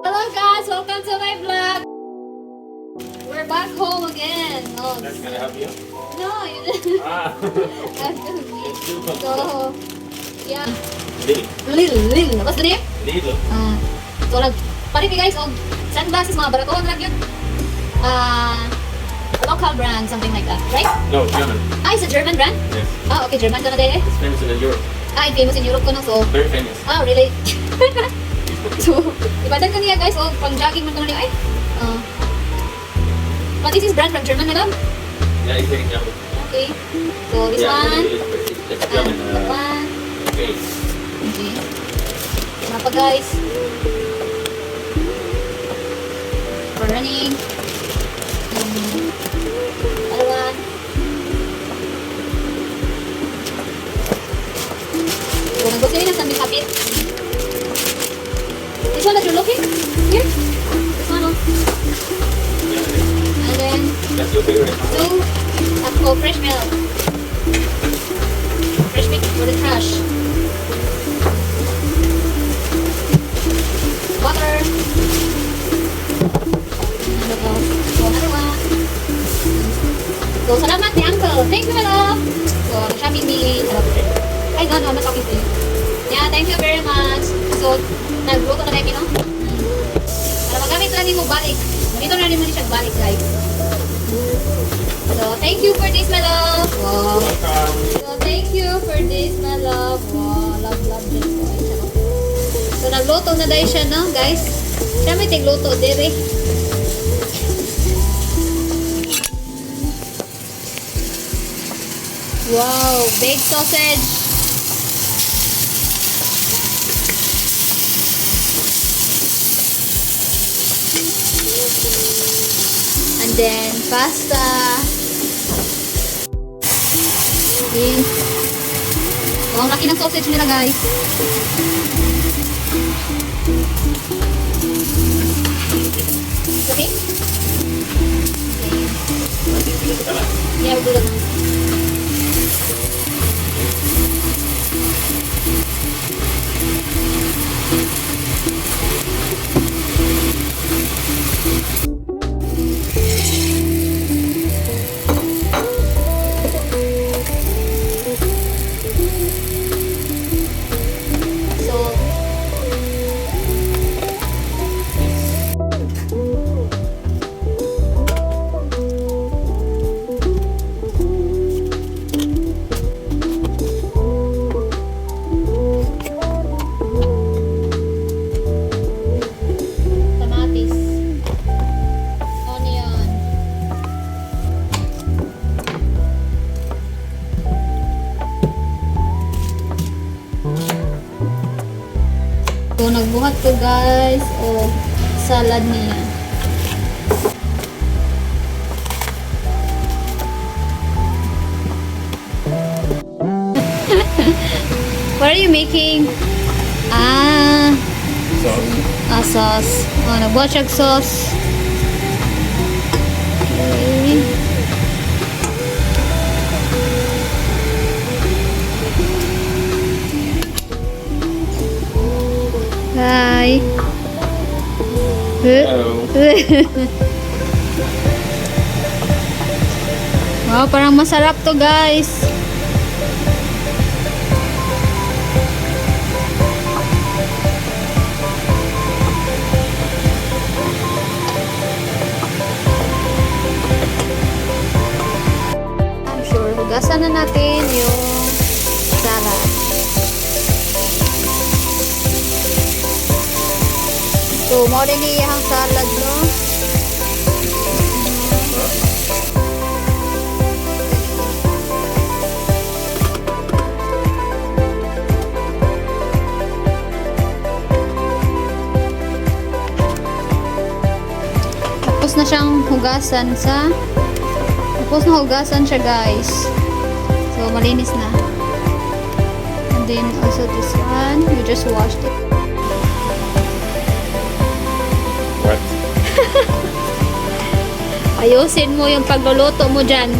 Hello guys, welcome to my vlog. We're back home again. Oh, That's gonna help you? no, you didn't. Ah. That's gonna be. So, yeah. Lil. What's the name? Lil. So, palit ni guys, sunglasses, mga baraton lang yun. Local brand, something like that, right? No, German. It's a German brand? Yes. Okay, German ka na din eh. It's famous in Europe. Famous in Europe ko na, so. Very famous. Really? So, ibadan ko niya guys, pang jogging man ko na niya, but this is brand from German, madam? Yeah, it's very German. Okay. So, this one. It's German. That one. Okay. Okay. Ano pa guys? For running. Other one. So, nag-gusto rin na sa may kapit. This one that you're looking? Here? This one, And then, That's your favorite. two, that's called fresh milk. Fresh milk for the trash. Water. So, another one. So, salamat ni Uncle. Thank you, my love. So, nag-shopping ni... Ay, no, I'm not talking to you. Yeah, thank you very much. So, nagluto na tayo, no? Para magamit lang mo balik. Dito na rin mo siya balik, guys. So, thank you for this, my love. Wow. Welcome. So, thank you for this, my love. Wow, love this. So, nagluto na dahil siya, no, guys? Siya may tigluto, dere. Wow, baked sausage. And then, pasta. Okay. So, ang laki ng sausage nila, guys. Okay? Yeah, we'll do that. So, nagbuhat ko guys. Salad niya. What are you making? Sauce. Sauce. Nagbuhat siya sauce. Okay. Hi. Hello. Wow, parang masarap to guys. I'm sure hugasan na natin yung salad. So, mo rin iyang salad, no? Tapos na siyang hugasan tapos na hugasan siya, guys. So, malinis na. And then, also this one, you just washed it. What? Ayusin mo yung pagluluto mo dyan.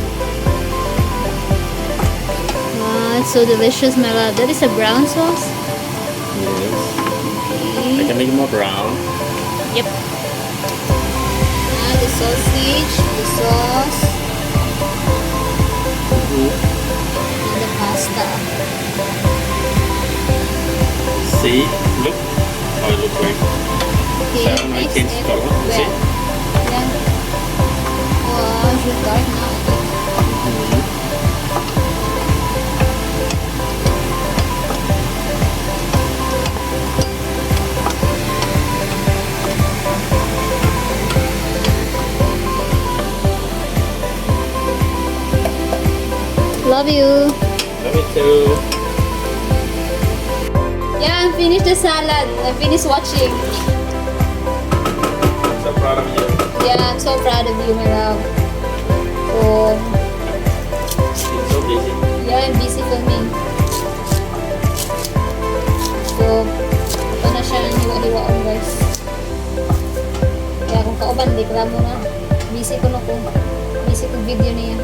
Wow, it's so delicious, my love. That is a brown sauce? Yes. Okay. I can make it more brown. Yep. The sausage, the sauce, and the pasta. See, look how it looks like. Okay, 719 next color. is See? yeah. Wow, it's dark now. Love you. Love it too. Yeah, I finished the salad. I finished watching. I'm so proud of you. Yeah, I'm so proud of you, my love. Oh, It's so busy. yeah, I'm busy filming. So, ito na siya hiwa-hiwaon, guys. Kaya kung kauban, di kala mo na. Busy ko na ko. Busy ko video niya.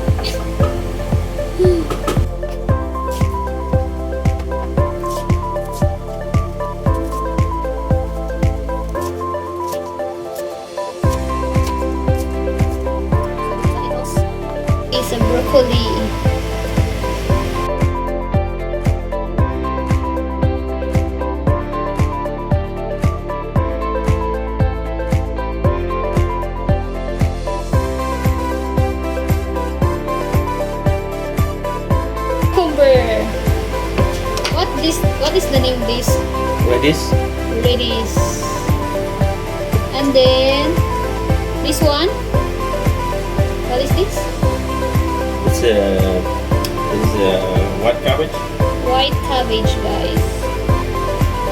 Is a broccoli. Cucumber. What is the name of this? Radish. Radish. And then this one. What is this? It's white cabbage. White cabbage, guys.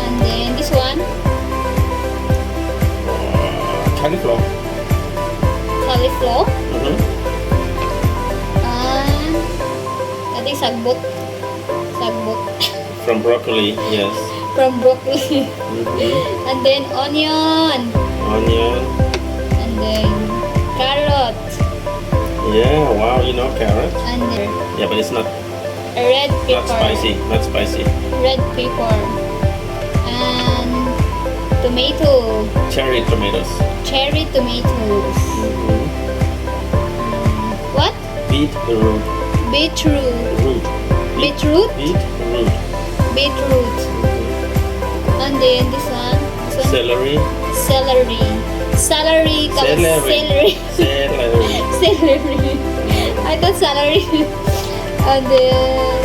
And then this one, Cauliflower. cauliflower. Mm-hmm. And I think sagbot. Sagbot. From broccoli, yes. From broccoli. Mm-hmm. And then onion. Onion. And then carrot. Yeah, wow, you know carrot. And then Yeah, but it's not red pepper. spicy. Not spicy. Red pepper. And tomato. Cherry tomatoes. Cherry tomatoes. Mm-hmm. What? Beetroot. Beetroot. Root. Beetroot? Beetroot. Beetroot. And then this one. Celery. Celery. Celery. Celery. Celery. Celery. Celery. I thought celery. And then,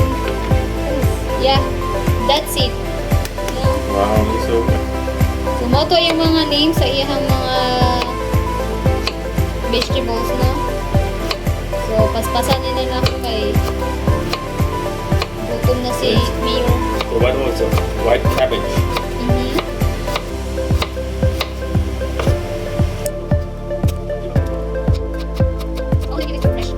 yeah, that's it. No? Wow, it's so good. Sumoto yung mga names sa iyang mga vegetables, no? So, paspasan nila na ako kay gutom na si Mayor. So what was it? White cabbage. Mhm. Only give it fresh.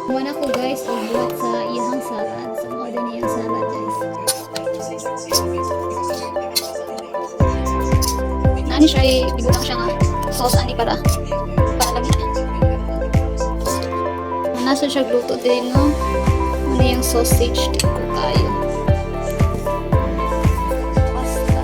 Muna ko guys, ibuhat sa iyang salad. Sa mga din iyang salad guys. Nani siya ibuhat siya nga sauce ani para lagi na. Nasa siya gluto din no. Ano yung sausage dito tayo. Pasta.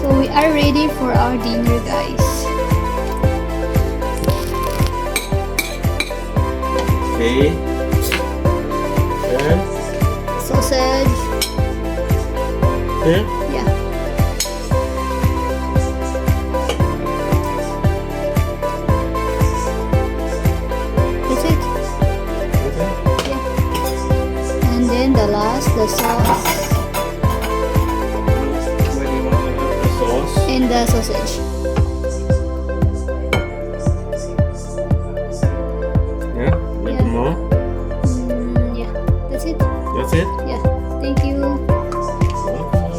So we are ready for our dinner guys. Okay. Then Sausage. here. Yeah. That's it. Okay. Yeah. And then the last, the sauce Where do you want to have the sauce? and the sausage. Yeah. Make Yeah. more. Yeah. That's it. That's it. Yeah. Thank you. Welcome.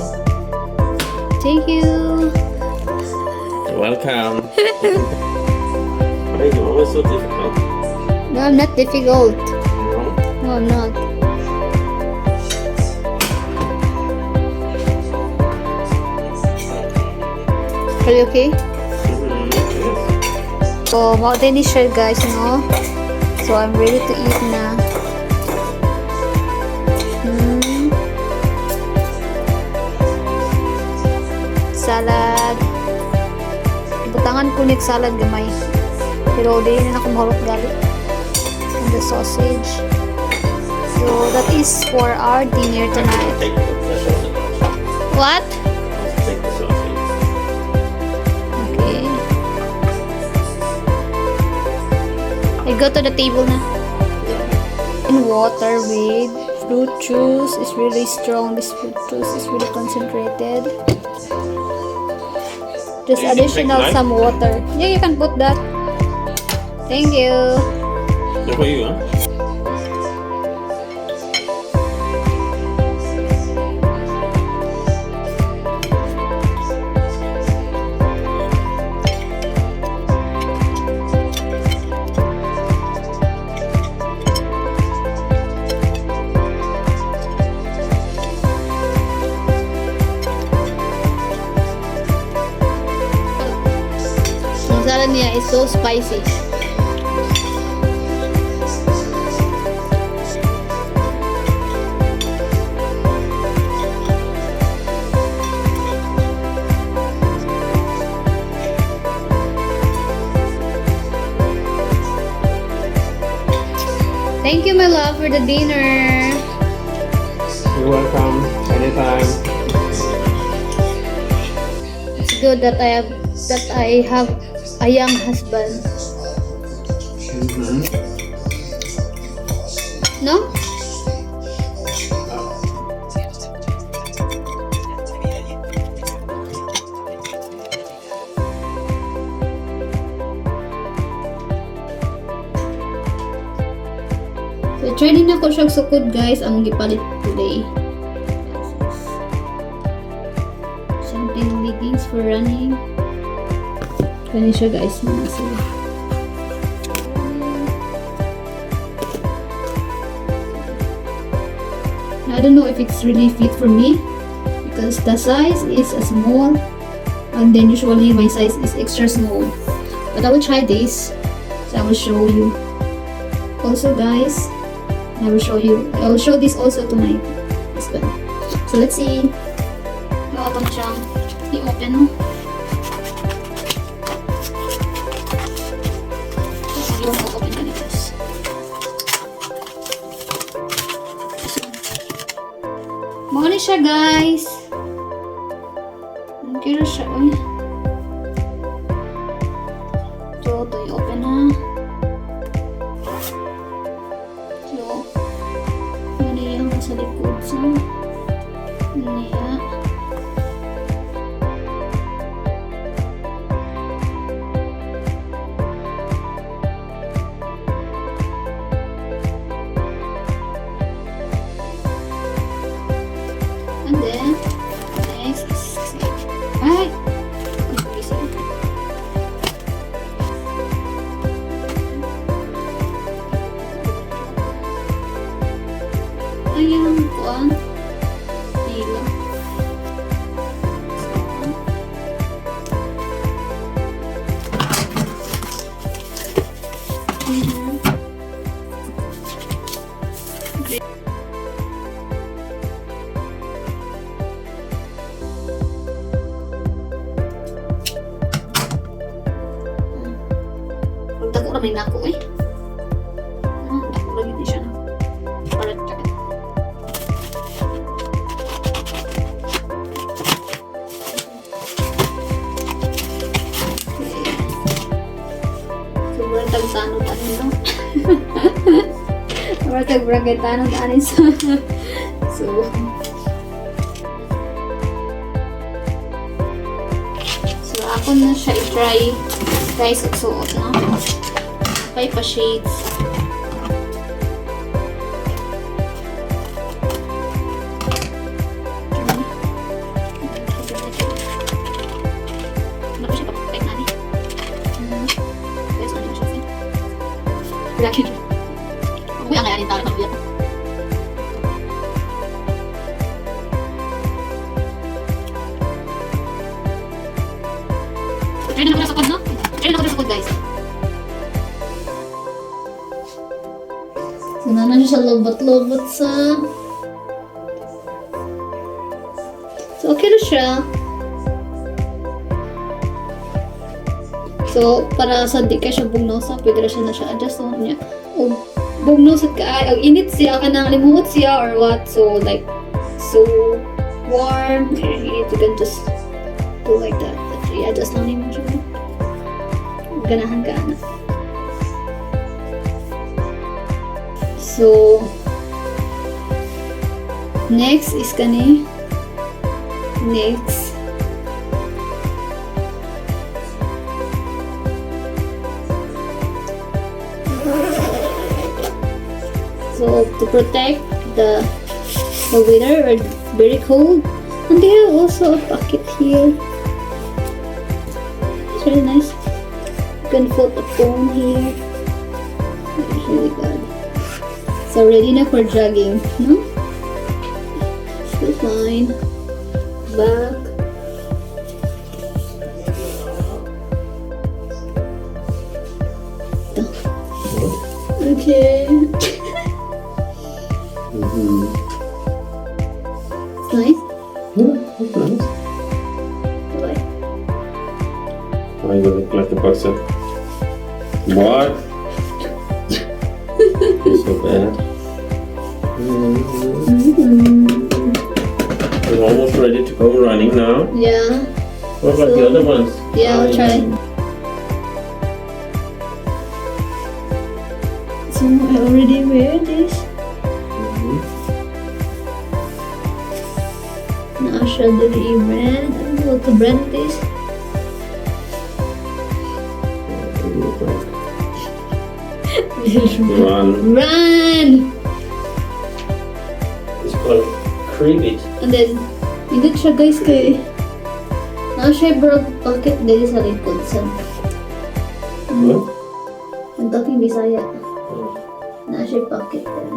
Thank you. You're welcome. Why are you always so difficult? No, I'm not difficult. No. No, I'm not. Are you okay? Yes. So, mountain is siya guys, no? So, I'm ready to eat na. Salad. Butangan ko nig salad gamay. Pero di na ako mahulog gali. And the sausage. So, that is for our dinner tonight. Take the sausage. What? Take the sausage. Okay. I go to the table na. In water with fruit juice is really strong. This fruit juice is really concentrated. Just You can additional take some water. Yeah, you can put that. Thank you. Look for you, huh? Ang salad niya is so spicy. Thank you, my love, for the dinner. You're welcome. Anytime. It's good that I have a young husband. No? So, try din ako siyang sukod guys, ang gipalit today. Something leggings for running. Kani siya guys, mga sila. I don't know if it's really fit for me because the size is small and then usually my size is extra small. But I will try this. So I will show you. Also guys, I will show this also to my husband. So let's see. I-open siyang i-open, no? Yung open ka nito. Mahuli siya guys. Ang kira siya, oy. So, ito i-open na. So, maniya mo sa likod sa maniya. And then, next is, ay, ayan, kuan, hila. Pagdako na may nako eh. Dako na Mura tagtanong ano no? Mura tag-barangay tanong ano sa... So... So, ako na siya i-try. Guys, suot na. Apply pa shades. Lagi. Uy, ang kaya tayo ng try na ako sa code, no? Try na ako sa code, guys. So, na siya lobot-lobot sa... So, okay na siya. So, para sa di ka siya bugnosa, pwede na siya adjust so niya. O, bugnosa ka ay, init siya ka nang limuot siya or what. So, like, so warm. You can just do like that. But, i-adjust lang naman siya. Ganahan ka na. So, next is kani. Next. So to protect the winter or very cold, and they have also a pocket here. It's really nice. You can put a phone here. It's really good. So ready na for jogging, no? Still fine. Back. Okay. It's nice. Yeah, that's nice. Why? Why you look like a boxer? What? It's so bad. We're almost ready to go running now. Yeah. What about the other ones? Yeah, I'll try. So I already wear this. Now show the brand. I don't know what the brand is. Run. Run! It's called Creevit. And then, hindi siya guys kay now siya broke pocket dali sa likod sa What? ang talking Bisaya. Na siya pocket then.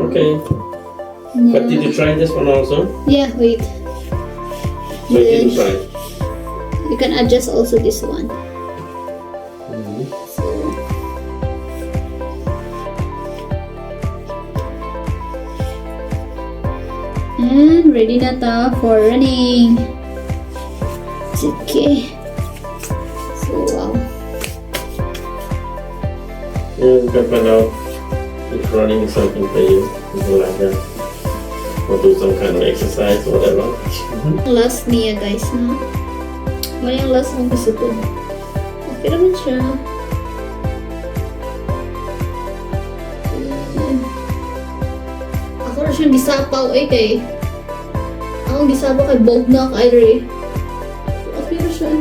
Okay. Yeah. But did you try this one also? Yeah, wait. So you didn't try. You can adjust also this one. So and ready na ta for running. It's okay. So wow. Yeah, you can find out if running is something for you. Something like that. Or do some kind of exercise or whatever. Last niya guys na. Wala yung last kong gusto ko. Okay naman siya. Ako na siyang gisapaw kay akong gisapaw kay Bognak Irie. Okay na siya.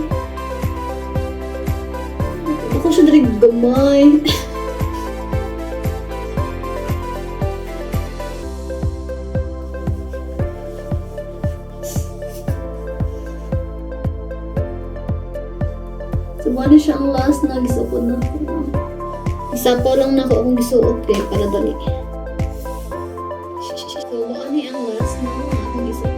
Ako siya dali gamay. So, wala siya ang last na gisuot na. Isapaw lang na ako akong gisuot kay para dali. So, wala ni ang last na akong gisuot.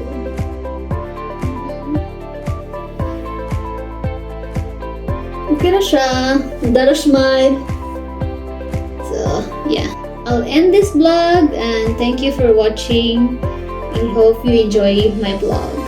Okay na siya. Dara smile. So, yeah. I'll end this vlog and thank you for watching. I hope you enjoy my vlog.